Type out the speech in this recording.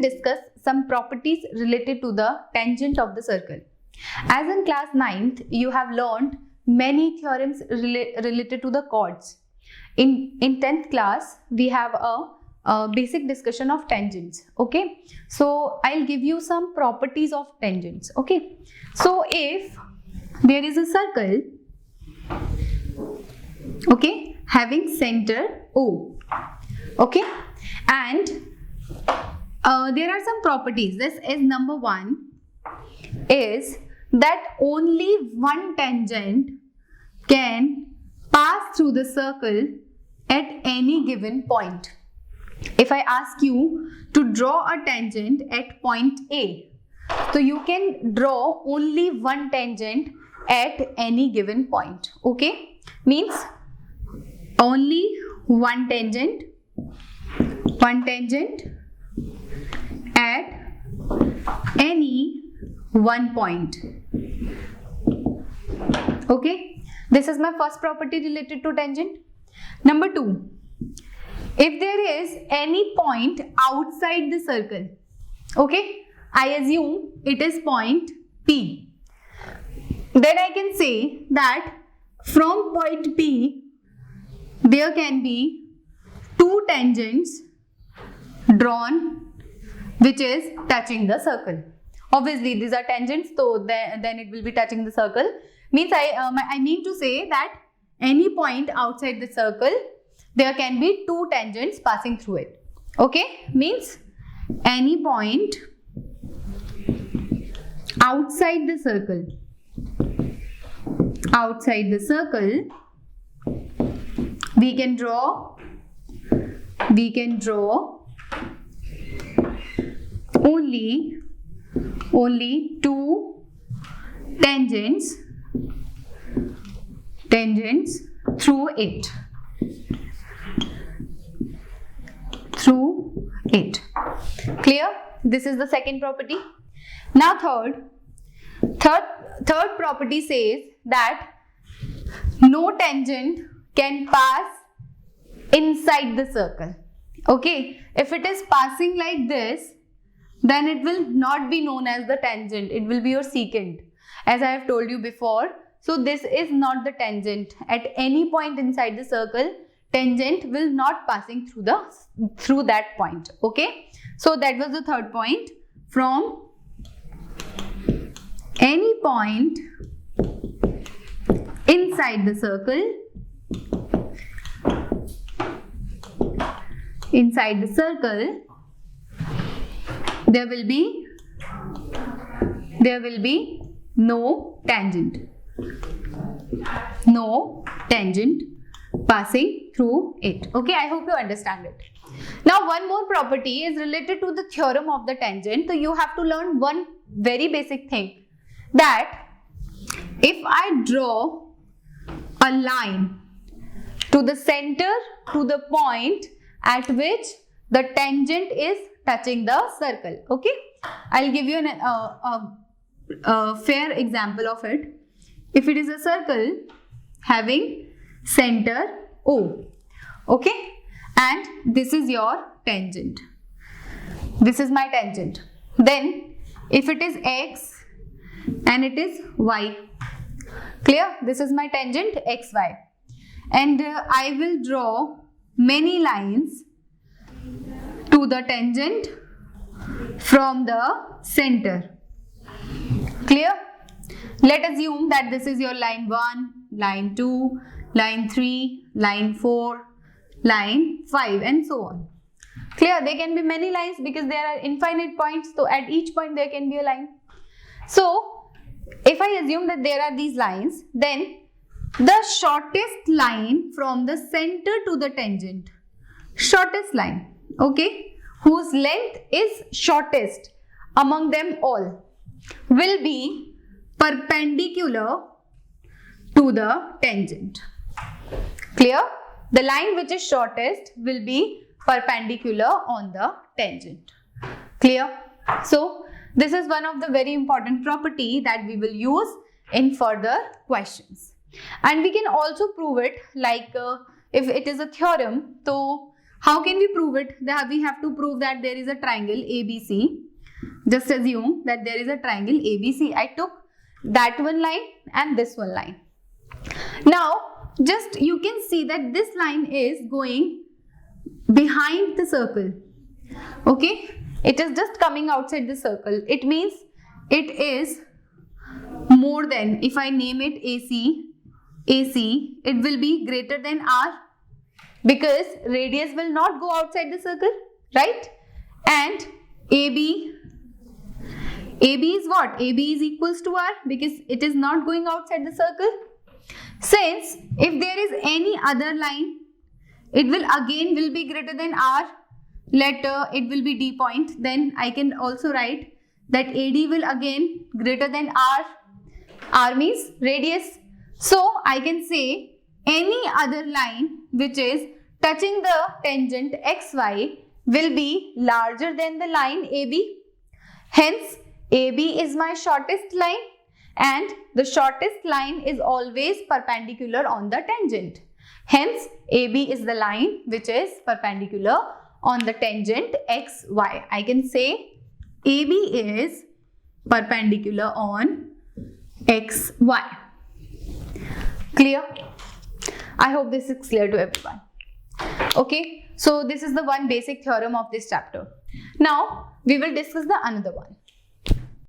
will discuss some properties related to the tangent of the circle. As in class 9th, you have learned many theorems related to the chords. In 10th class, we have a basic discussion of tangents. Okay, so I'll give you some properties of tangents. Okay, so if there is a circle, okay, having center O, okay, and there are some properties. This is number 1 is that only one tangent can pass through the circle at any given point. If I ask you to draw a tangent at point A, so you can draw only one tangent at any given point. Okay, means only one tangent at any one point. Okay, this is my first property related to tangent. Number 2, if there is any point outside the circle, okay, I assume it is point P, then I can say that from point P there can be two tangents drawn which is touching the circle. Obviously these are tangents, so then it will be touching the circle. Means I mean to say that any point outside the circle, there can be two tangents passing through it. Okay, means any point outside the circle, we can draw only two tangents through it. Clear? This is the second property. Now third property says that no tangent can pass inside the circle. Okay, if it is passing like this, then it will not be known as the tangent, it will be your secant, as I have told you before. So this is not the tangent. At any point inside the circle, tangent will not passing through that point. Okay, so that was the third point. From any point inside the circle, there will be no tangent passing through it. Okay, I hope you understand it. Now one more property is related to the theorem of the tangent. So you have to learn one very basic thing, that if I draw a line to the center, to the point at which the tangent is touching the circle. Okay, I'll give you a fair example of it. If it is a circle having center O, okay, and this is your tangent, this is my tangent, then if it is X and it is Y, clear, this is my tangent XY, and I will draw many lines to the tangent from the center. Clear? Let us assume that this is your line 1, line 2, line 3, line 4, line 5 and so on. Clear? There can be many lines because there are infinite points, so at each point there can be a line. So if I assume that there are these lines, then the shortest line from the center to the tangent, shortest line, okay, whose length is shortest among them all, will be perpendicular to the tangent. Clear? The line which is shortest will be perpendicular on the tangent. Clear? So this is one of the very important property that we will use in further questions. And we can also prove it, like if it is a theorem, so How can we prove it? We have to prove that there is a triangle ABC. Just assume that there is a triangle ABC. I took that one line and this one line. Now, just you can see that this line is going behind the circle. Okay? It is just coming outside the circle. It means it is more than, if I name it AC, it will be greater than R, because radius will not go outside the circle, right? And AB is what? AB is equals to R, because it is not going outside the circle. Since if there is any other line, it will again be greater than R. Let it will be D point. Then I can also write that AD will again greater than R. R means radius. So I can say any other line which is touching the tangent XY will be larger than the line AB. Hence, AB is my shortest line, and the shortest line is always perpendicular on the tangent. Hence, AB is the line which is perpendicular on the tangent XY. I can say AB is perpendicular on XY. Clear? I hope this is clear to everyone. Okay, so this is the one basic theorem of this chapter. Now, we will discuss the another one.